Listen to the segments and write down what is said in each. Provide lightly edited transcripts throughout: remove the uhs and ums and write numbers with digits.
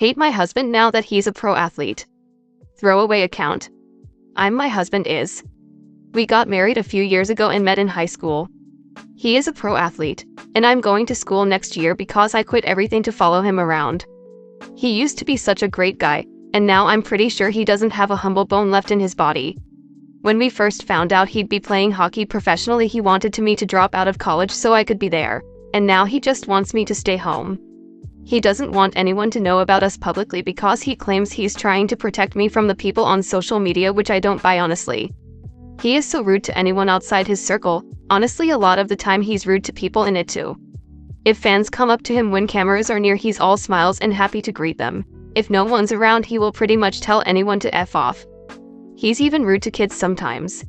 Hate my husband now that he's a pro athlete. Throwaway account. My husband is. We got married a few years ago and met in high school. He is a pro athlete, and I'm going to school next year because I quit everything to follow him around. He used to be such a great guy, and now I'm pretty sure he doesn't have a humble bone left in his body. When we first found out he'd be playing hockey professionally, he wanted me to drop out of college so I could be there, and now he just wants me to stay home. He doesn't want anyone to know about us publicly because he claims he's trying to protect me from the people on social media, which I don't buy honestly. He is so rude to anyone outside his circle. Honestly, a lot of the time he's rude to people in it too. If fans come up to him when cameras are near, he's all smiles and happy to greet them. If no one's around, he will pretty much tell anyone to F off. He's even rude to kids sometimes.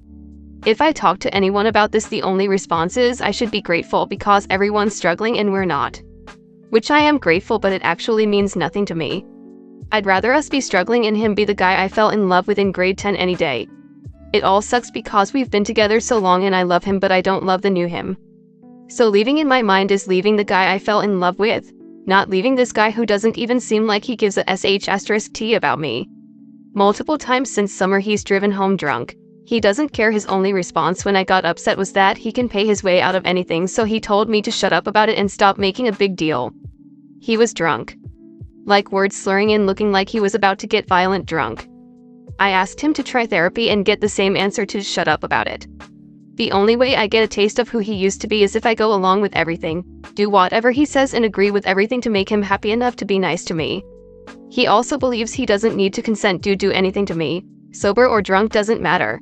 If I talk to anyone about this, the only response is I should be grateful because everyone's struggling and we're not. Which I am grateful, but it actually means nothing to me. I'd rather us be struggling and him be the guy I fell in love with in grade 10 any day. It all sucks because we've been together so long and I love him, but I don't love the new him. So leaving in my mind is leaving the guy I fell in love with, not leaving this guy who doesn't even seem like he gives a sh*t about me. Multiple times since summer he's driven home drunk. He doesn't care. His only response when I got upset was that he can pay his way out of anything, so he told me to shut up about it and stop making a big deal. He was drunk. Like word slurring and looking like he was about to get violent drunk. I asked him to try therapy and get the same answer, to shut up about it. The only way I get a taste of who he used to be is if I go along with everything, do whatever he says and agree with everything to make him happy enough to be nice to me. He also believes he doesn't need to consent to do anything to me, sober or drunk doesn't matter.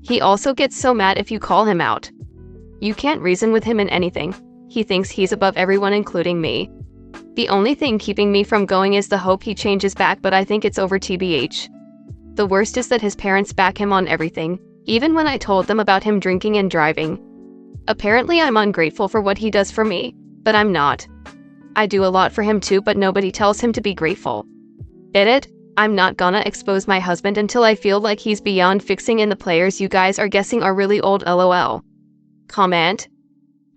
He also gets so mad if you call him out. You can't reason with him in anything. He thinks he's above everyone, including me. The only thing keeping me from going is the hope he changes back, but I think it's over TBH. The worst is that his parents back him on everything, even when I told them about him drinking and driving. Apparently I'm ungrateful for what he does for me, but I'm not. I do a lot for him too, but nobody tells him to be grateful. Edit. I'm not gonna expose my husband until I feel like he's beyond fixing, and the players you guys are guessing are really old, lol. Comment.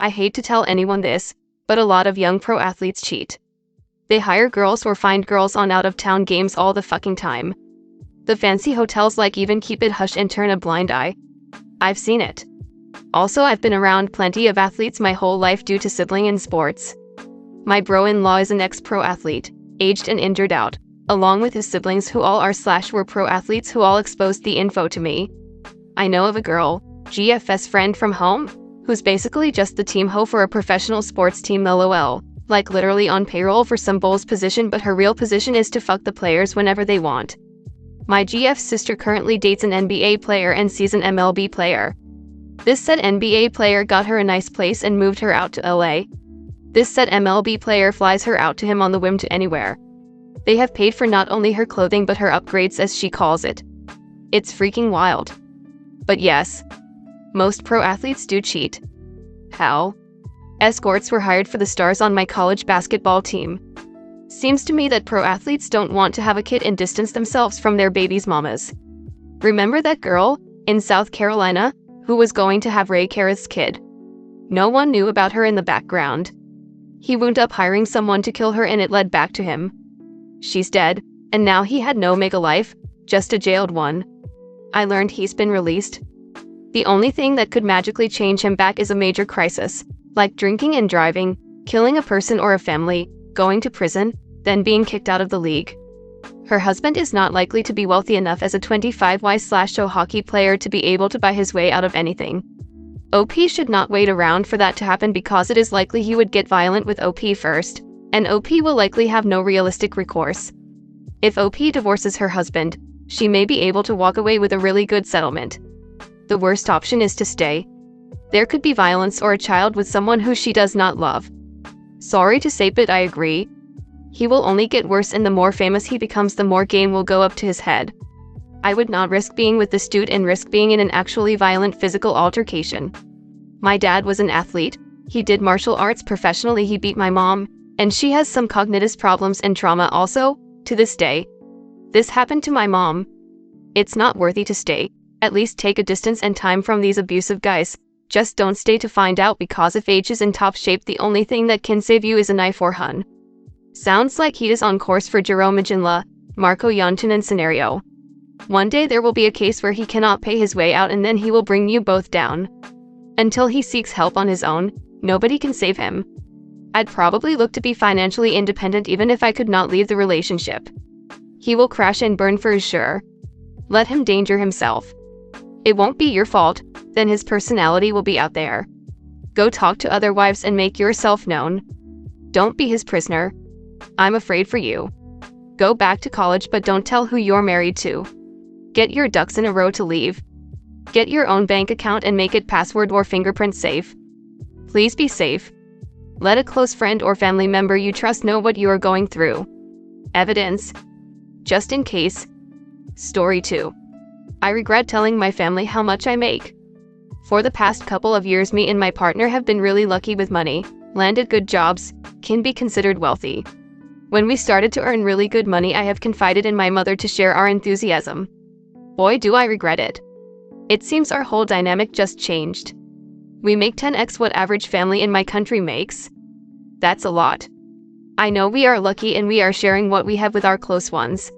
I hate to tell anyone this, but a lot of young pro athletes cheat. They hire girls or find girls on out-of-town games all the fucking time. The fancy hotels even keep it hush and turn a blind eye. I've seen it. Also, I've been around plenty of athletes my whole life due to sibling in sports. My bro-in-law is an ex-pro athlete, aged and injured out, along with his siblings who all are/were pro athletes who all exposed the info to me. I know of a girl, GF's friend from home, who's basically just the team hoe for a professional sports team, lol, literally on payroll for some Bulls position, but her real position is to fuck the players whenever they want. My GF's sister currently dates an NBA player and sees an MLB player. This said NBA player got her a nice place and moved her out to LA. This said MLB player flies her out to him on the whim to anywhere. They have paid for not only her clothing but her upgrades, as she calls it. It's freaking wild. But yes, most pro athletes do cheat. How? Escorts were hired for the stars on my college basketball team. Seems to me that pro athletes don't want to have a kid and distance themselves from their baby's mamas. Remember that girl, in South Carolina, who was going to have Ray Kareth's kid? No one knew about her in the background. He wound up hiring someone to kill her and it led back to him. She's dead, and now he had no mega life, just a jailed one. I learned he's been released. The only thing that could magically change him back is a major crisis, like drinking and driving, killing a person or a family, going to prison, then being kicked out of the league. Her husband is not likely to be wealthy enough as a 25Y/O hockey player to be able to buy his way out of anything. OP should not wait around for that to happen because it is likely he would get violent with OP first, and OP will likely have no realistic recourse. If OP divorces her husband, she may be able to walk away with a really good settlement. The worst option is to stay. There could be violence or a child with someone who she does not love. Sorry to say, but I agree. He will only get worse, and the more famous he becomes, the more game will go up to his head. I would not risk being with this dude and risk being in an actually violent physical altercation. My dad was an athlete. He did martial arts professionally. He beat my mom, and she has some cognitive problems and trauma also, to this day. This happened to my mom. It's not worthy to stay. At least take a distance and time from these abusive guys. Just don't stay to find out, because if H is in top shape, the only thing that can save you is a knife or hun. Sounds like he is on course for Jerome Maginla, Marco Yantunen scenario. One day there will be a case where he cannot pay his way out and then he will bring you both down. Until he seeks help on his own, nobody can save him. I'd probably look to be financially independent even if I could not leave the relationship. He will crash and burn for sure. Let him danger himself. It won't be your fault, then his personality will be out there. Go talk to other wives and make yourself known. Don't be his prisoner. I'm afraid for you. Go back to college but don't tell who you're married to. Get your ducks in a row to leave. Get your own bank account and make it password or fingerprint safe. Please be safe. Let a close friend or family member you trust know what you are going through. Evidence. Just in case. Story 2. I regret telling my family how much I make. For the past couple of years, me and my partner have been really lucky with money, landed good jobs, can be considered wealthy. When we started to earn really good money, I have confided in my mother to share our enthusiasm. Boy, do I regret it. It seems our whole dynamic just changed. We make 10x what average family in my country makes. That's a lot. I know we are lucky and we are sharing what we have with our close ones.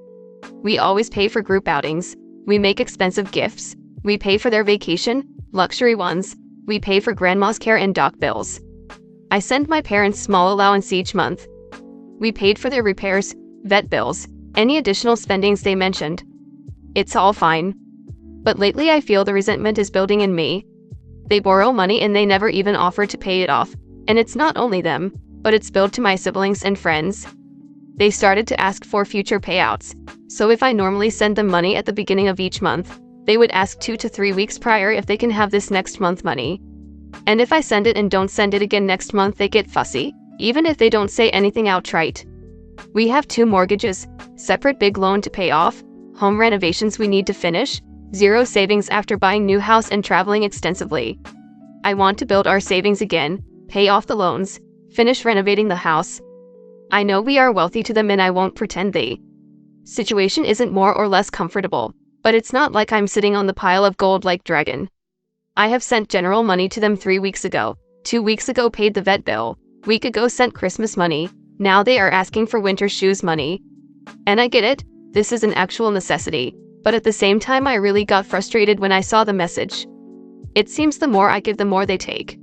We always pay for group outings. We make expensive gifts. We pay for their vacation, luxury ones. We pay for grandma's care and doc bills. I send my parents small allowance each month. We paid for their repairs, vet bills, any additional spendings they mentioned. It's all fine. But lately I feel the resentment is building in me. They borrow money and they never even offer to pay it off. And it's not only them, but it's billed to my siblings and friends. They started to ask for future payouts. So if I normally send them money at the beginning of each month, they would ask 2 to 3 weeks prior if they can have this next month money. And if I send it and don't send it again next month, they get fussy, even if they don't say anything outright. We have 2 mortgages, separate big loan to pay off, home renovations we need to finish, 0 savings after buying new house and traveling extensively. I want to build our savings again, pay off the loans, finish renovating the house. I know we are wealthy to them and I won't pretend the situation isn't more or less comfortable, but it's not like I'm sitting on the pile of gold like Dragon. I have sent general money to them 3 weeks ago, 2 weeks ago paid the vet bill, week ago sent Christmas money, now they are asking for winter shoes money. And I get it, this is an actual necessity, but at the same time I really got frustrated when I saw the message. It seems the more I give the more they take.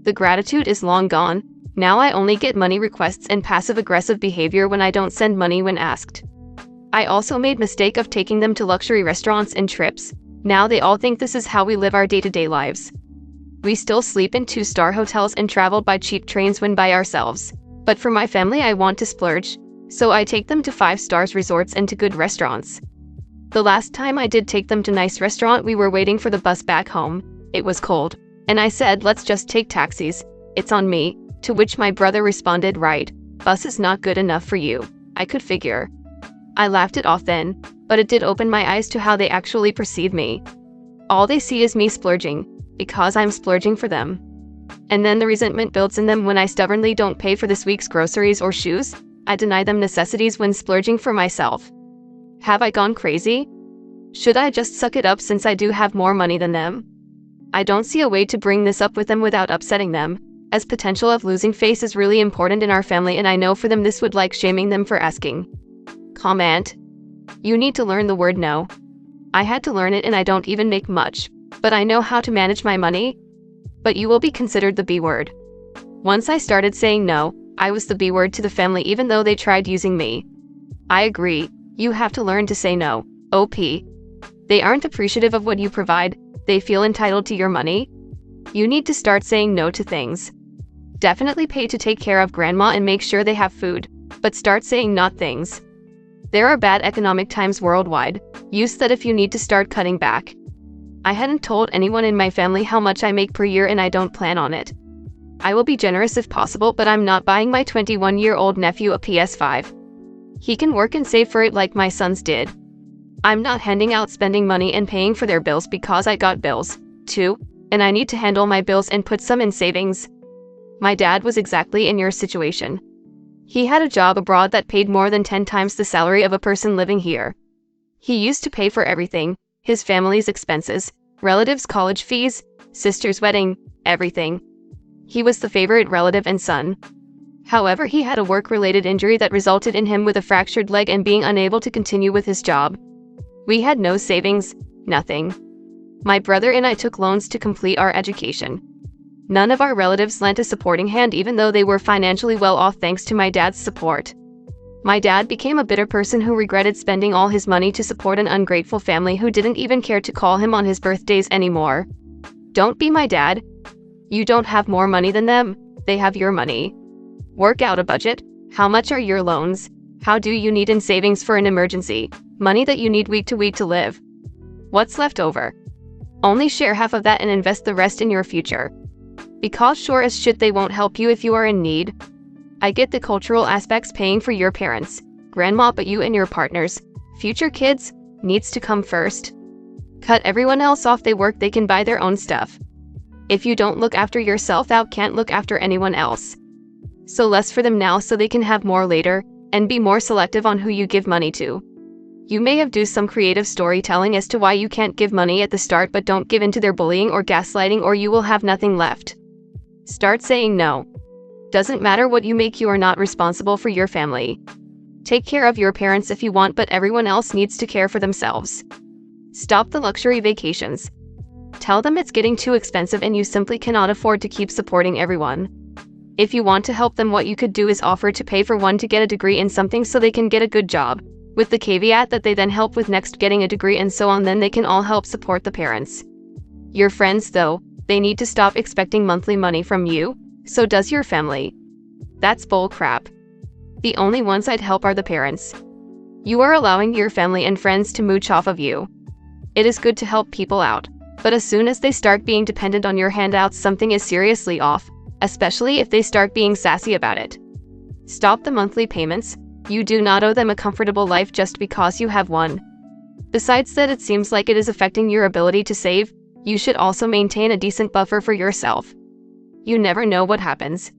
The gratitude is long gone, now I only get money requests and passive-aggressive behavior when I don't send money when asked. I also made mistake of taking them to luxury restaurants and trips. Now they all think this is how we live our day-to-day lives. We still sleep in 2-star hotels and travel by cheap trains when by ourselves. But for my family I want to splurge, so I take them to 5-star resorts and to good restaurants. The last time I did take them to nice restaurant, we were waiting for the bus back home. It was cold, and I said let's just take taxis, it's on me, to which my brother responded, right, bus is not good enough for you. I could figure. I laughed it off then, but it did open my eyes to how they actually perceive me. All they see is me splurging, because I'm splurging for them. And then the resentment builds in them when I stubbornly don't pay for this week's groceries or shoes. I deny them necessities when splurging for myself. Have I gone crazy? Should I just suck it up since I do have more money than them? I don't see a way to bring this up with them without upsetting them, as potential of losing face is really important in our family and I know for them this would like shaming them for asking. Comment. You need to learn the word no. I had to learn it and I don't even make much, but I know how to manage my money. But you will be considered the B word. Once I started saying no, I was the B word to the family even though they tried using me. I agree, you have to learn to say no, OP. They aren't appreciative of what you provide, they feel entitled to your money. You need to start saying no to things. Definitely pay to take care of grandma and make sure they have food, but start saying not things. There are bad economic times worldwide. Use that if you need to start cutting back. I hadn't told anyone in my family how much I make per year and I don't plan on it. I will be generous if possible, but I'm not buying my 21-year-old nephew a PS5. He can work and save for it like my sons did. I'm not handing out spending money and paying for their bills because I got bills, too, and I need to handle my bills and put some in savings. My dad was exactly in your situation. He had a job abroad that paid more than 10 times the salary of a person living here. He used to pay for everything, his family's expenses, relatives' college fees, sister's wedding, everything. He was the favorite relative and son. However, he had a work-related injury that resulted in him with a fractured leg and being unable to continue with his job. We had no savings, nothing. My brother and I took loans to complete our education. None of our relatives lent a supporting hand even though they were financially well off thanks to my dad's support. My dad became a bitter person who regretted spending all his money to support an ungrateful family who didn't even care to call him on his birthdays anymore. Don't be my dad. You don't have more money than them, they have your money. Work out a budget. How much are your loans? How do you need in savings for an emergency? Money that you need week to week to live. What's left over? Only share half of that and invest the rest in your future. Because sure as shit they won't help you if you are in need. I get the cultural aspects paying for your parents, grandma, but you and your partners, future kids, needs to come first. Cut everyone else off, they work, they can buy their own stuff. If you don't look after yourself, thou can't look after anyone else. So less for them now so they can have more later, and be more selective on who you give money to. You may have do some creative storytelling as to why you can't give money at the start, but don't give in to their bullying or gaslighting or you will have nothing left. Start saying no. Doesn't matter what you make, you are not responsible for your family. Take care of your parents if you want, but everyone else needs to care for themselves. Stop the luxury vacations. Tell them it's getting too expensive and you simply cannot afford to keep supporting everyone. If you want to help them, what you could do is offer to pay for one to get a degree in something so they can get a good job, with the caveat that they then help with next getting a degree and so on, then they can all help support the parents. Your friends though, they need to stop expecting monthly money from you. So does your family. That's bull crap. The only ones I'd help are the parents. You are allowing your family and friends to mooch off of you. It is good to help people out, but as soon as they start being dependent on your handouts, something is seriously off, especially if they start being sassy about it. Stop the monthly payments. You do not owe them a comfortable life just because you have one. Besides that, it seems like it is affecting your ability to save. You should also maintain a decent buffer for yourself. You never know what happens.